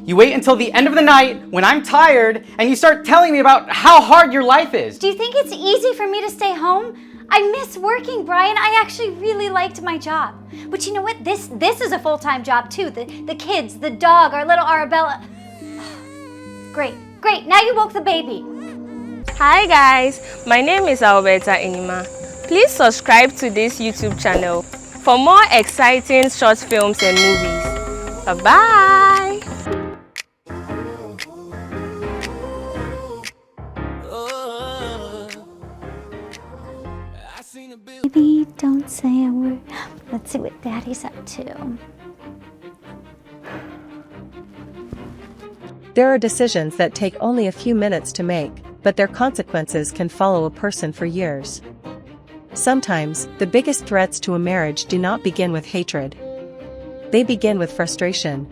You wait until the end of the night when I'm tired and you start telling me about how hard your life is. Do you think it's easy for me to stay home? I miss working, Brian. I actually really liked my job. But you know what? This is a full-time job too. The kids, the dog, our little Arabella. Great. Now you woke the baby. Hi guys, my name is Alberta Enima. Please subscribe to this YouTube channel for more exciting short films and movies. Bye-bye. Baby, don't say a word. Let's see what Daddy's up to. There are decisions that take only a few minutes to make, but their consequences can follow a person for years. Sometimes, the biggest threats to a marriage do not begin with hatred. They begin with frustration.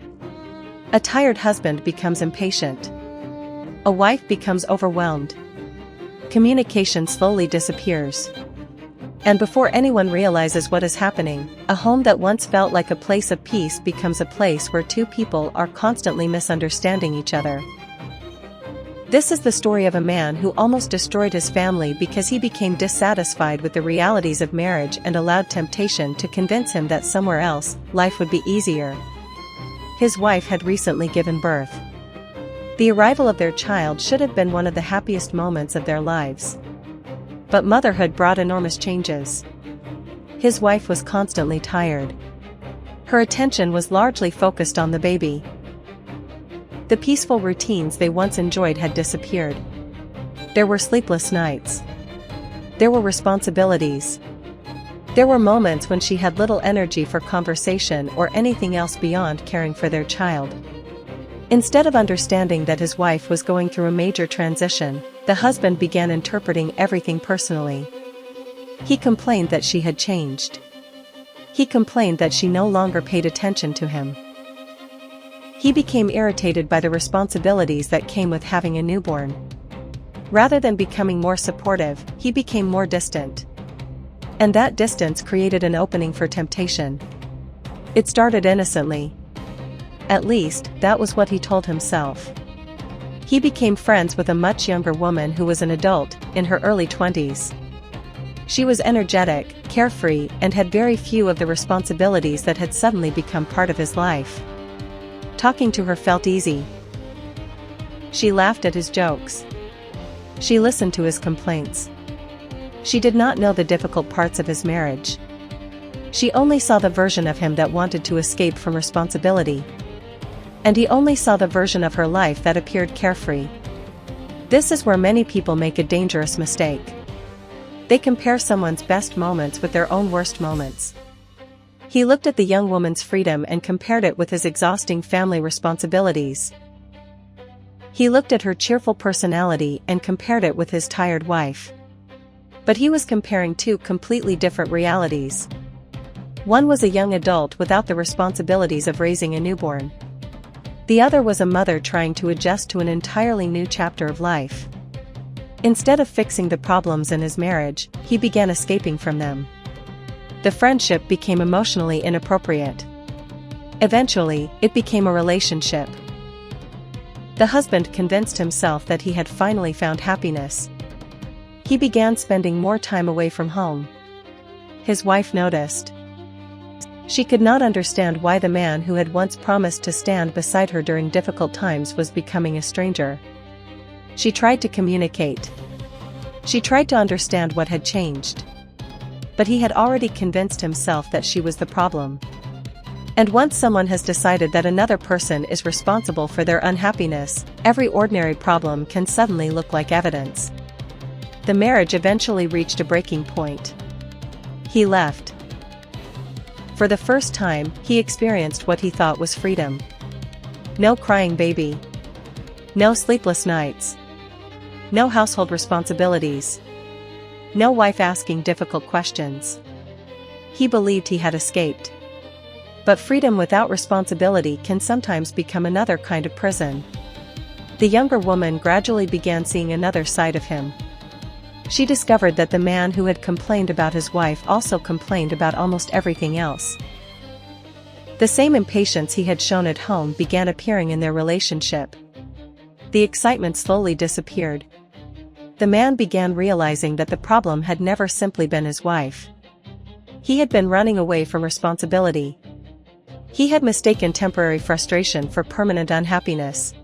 A tired husband becomes impatient. A wife becomes overwhelmed. Communication slowly disappears. And before anyone realizes what is happening, a home that once felt like a place of peace becomes a place where two people are constantly misunderstanding each other. This is the story of a man who almost destroyed his family because he became dissatisfied with the realities of marriage and allowed temptation to convince him that somewhere else, life would be easier. His wife had recently given birth. The arrival of their child should have been one of the happiest moments of their lives. But motherhood brought enormous changes. His wife was constantly tired. Her attention was largely focused on the baby. The peaceful routines they once enjoyed had disappeared. There were sleepless nights. There were responsibilities. There were moments when she had little energy for conversation or anything else beyond caring for their child. Instead of understanding that his wife was going through a major transition, the husband began interpreting everything personally. He complained that she had changed. He complained that she no longer paid attention to him. He became irritated by the responsibilities that came with having a newborn. Rather than becoming more supportive, he became more distant. And that distance created an opening for temptation. It started innocently. At least, that was what he told himself. He became friends with a much younger woman who was an adult, in her early 20s. She was energetic, carefree, and had very few of the responsibilities that had suddenly become part of his life. Talking to her felt easy. She laughed at his jokes. She listened to his complaints. She did not know the difficult parts of his marriage. She only saw the version of him that wanted to escape from responsibility. And he only saw the version of her life that appeared carefree. This is where many people make a dangerous mistake. They compare someone's best moments with their own worst moments. He looked at the young woman's freedom and compared it with his exhausting family responsibilities. He looked at her cheerful personality and compared it with his tired wife. But he was comparing two completely different realities. One was a young adult without the responsibilities of raising a newborn. The other was a mother trying to adjust to an entirely new chapter of life. Instead of fixing the problems in his marriage, he began escaping from them. The friendship became emotionally inappropriate. Eventually, it became a relationship. The husband convinced himself that he had finally found happiness. He began spending more time away from home. His wife noticed. She could not understand why the man who had once promised to stand beside her during difficult times was becoming a stranger. She tried to communicate. She tried to understand what had changed. But he had already convinced himself that she was the problem. And once someone has decided that another person is responsible for their unhappiness, every ordinary problem can suddenly look like evidence. The marriage eventually reached a breaking point. He left. For the first time, he experienced what he thought was freedom. No crying baby. No sleepless nights. No household responsibilities. No wife asking difficult questions. He believed he had escaped. But freedom without responsibility can sometimes become another kind of prison. The younger woman gradually began seeing another side of him. She discovered that the man who had complained about his wife also complained about almost everything else. The same impatience he had shown at home began appearing in their relationship. The excitement slowly disappeared. The man began realizing that the problem had never simply been his wife. He had been running away from responsibility. He had mistaken temporary frustration for permanent unhappiness.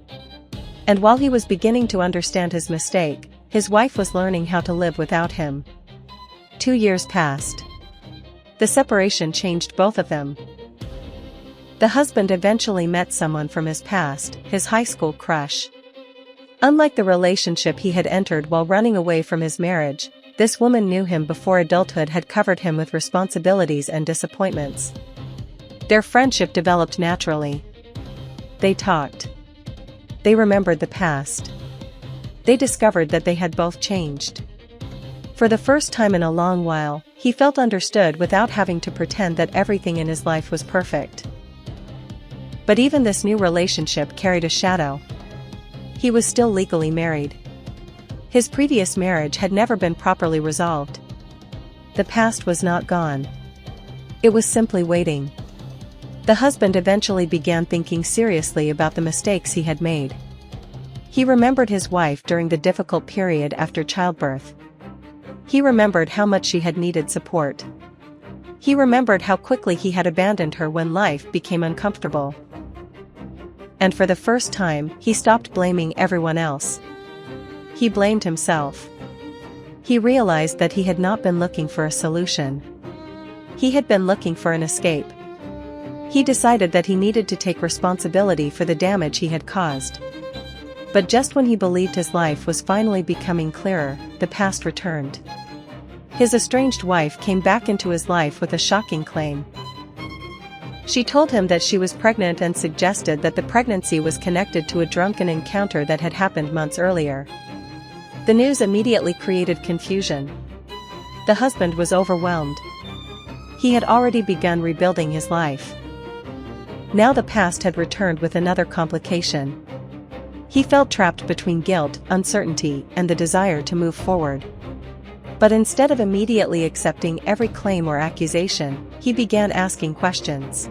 And while he was beginning to understand his mistake, his wife was learning how to live without him. 2 years passed. The separation changed both of them. The husband eventually met someone from his past, his high school crush. Unlike the relationship he had entered while running away from his marriage, this woman knew him before adulthood had covered him with responsibilities and disappointments. Their friendship developed naturally. They talked. They remembered the past. They discovered that they had both changed. For the first time in a long while, he felt understood without having to pretend that everything in his life was perfect. But even this new relationship carried a shadow. He was still legally married. His previous marriage had never been properly resolved. The past was not gone. It was simply waiting. The husband eventually began thinking seriously about the mistakes he had made. He remembered his wife during the difficult period after childbirth. He remembered how much she had needed support. He remembered how quickly he had abandoned her when life became uncomfortable. And for the first time, he stopped blaming everyone else. He blamed himself. He realized that he had not been looking for a solution. He had been looking for an escape. He decided that he needed to take responsibility for the damage he had caused. But just when he believed his life was finally becoming clearer, the past returned. His estranged wife came back into his life with a shocking claim. She told him that she was pregnant and suggested that the pregnancy was connected to a drunken encounter that had happened months earlier. The news immediately created confusion. The husband was overwhelmed. He had already begun rebuilding his life. Now the past had returned with another complication. He felt trapped between guilt, uncertainty, and the desire to move forward. But instead of immediately accepting every claim or accusation, he began asking questions.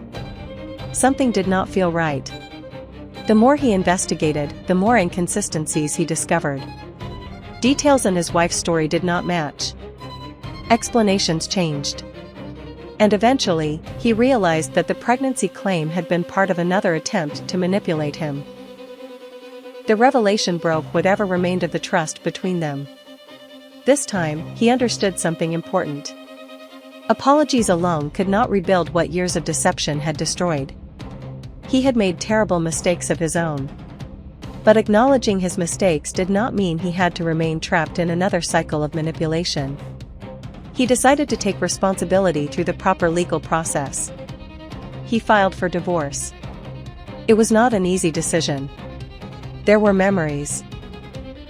Something did not feel right. The more he investigated, the more inconsistencies he discovered. Details in his wife's story did not match. Explanations changed. And eventually, he realized that the pregnancy claim had been part of another attempt to manipulate him. The revelation broke whatever remained of the trust between them. This time, he understood something important. Apologies alone could not rebuild what years of deception had destroyed. He had made terrible mistakes of his own. But acknowledging his mistakes did not mean he had to remain trapped in another cycle of manipulation. He decided to take responsibility through the proper legal process. He filed for divorce. It was not an easy decision. There were memories.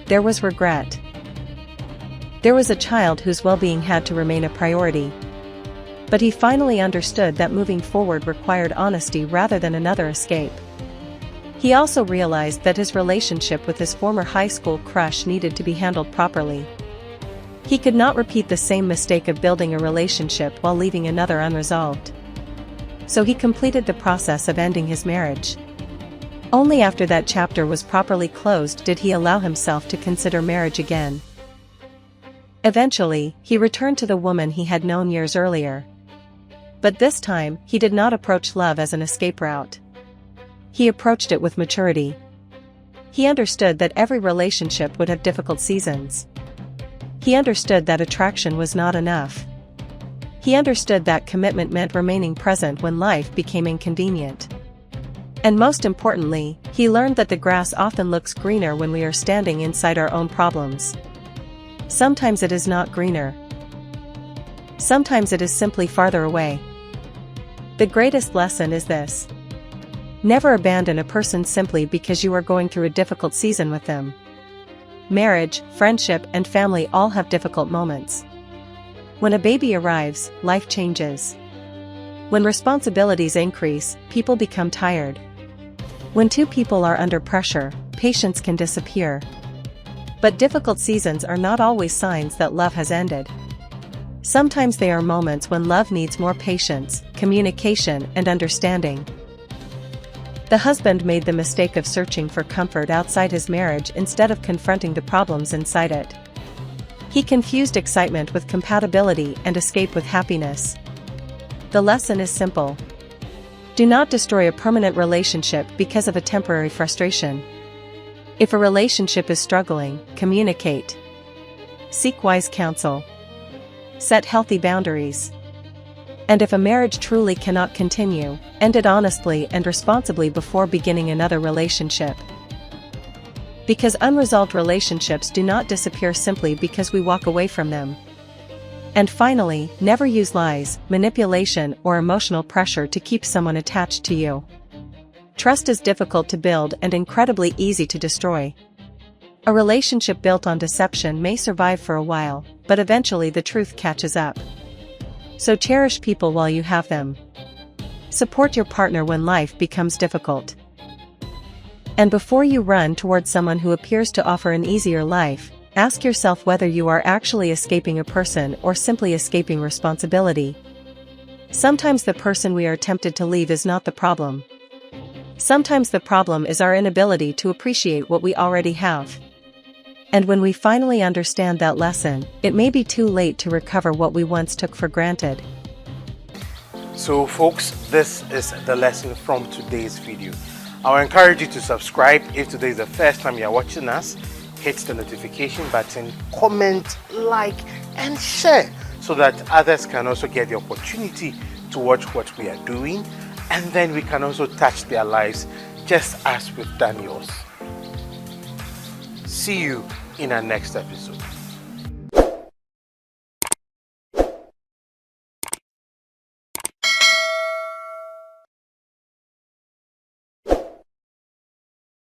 There was regret. There was a child whose well-being had to remain a priority. But he finally understood that moving forward required honesty rather than another escape. He also realized that his relationship with his former high school crush needed to be handled properly. He could not repeat the same mistake of building a relationship while leaving another unresolved. So he completed the process of ending his marriage. Only after that chapter was properly closed did he allow himself to consider marriage again. Eventually, he returned to the woman he had known years earlier. But this time, he did not approach love as an escape route. He approached it with maturity. He understood that every relationship would have difficult seasons. He understood that attraction was not enough. He understood that commitment meant remaining present when life became inconvenient. And most importantly, he learned that the grass often looks greener when we are standing inside our own problems. Sometimes it is not greener. Sometimes it is simply farther away. The greatest lesson is this: never abandon a person simply because you are going through a difficult season with them. Marriage, friendship, and family all have difficult moments. When a baby arrives, life changes. When responsibilities increase, people become tired. When two people are under pressure, patience can disappear. But difficult seasons are not always signs that love has ended. Sometimes they are moments when love needs more patience, communication, and understanding. The husband made the mistake of searching for comfort outside his marriage instead of confronting the problems inside it. He confused excitement with compatibility and escape with happiness. The lesson is simple. Do not destroy a permanent relationship because of a temporary frustration. If a relationship is struggling, communicate. Seek wise counsel. Set healthy boundaries. And if a marriage truly cannot continue, end it honestly and responsibly before beginning another relationship. Because unresolved relationships do not disappear simply because we walk away from them. And finally, never use lies, manipulation, or emotional pressure to keep someone attached to you. Trust is difficult to build and incredibly easy to destroy. A relationship built on deception may survive for a while, but eventually the truth catches up. So cherish people while you have them. Support your partner when life becomes difficult. And before you run towards someone who appears to offer an easier life, ask yourself whether you are actually escaping a person or simply escaping responsibility. Sometimes the person we are tempted to leave is not the problem. Sometimes the problem is our inability to appreciate what we already have. And when we finally understand that lesson, it may be too late to recover what we once took for granted. So folks, this is the lesson from today's video. I will encourage you to subscribe if today is the first time you are watching us. Hit the notification button, comment, like, and share so that others can also get the opportunity to watch what we are doing, and then we can also touch their lives just as we've done yours. See you in our next episode.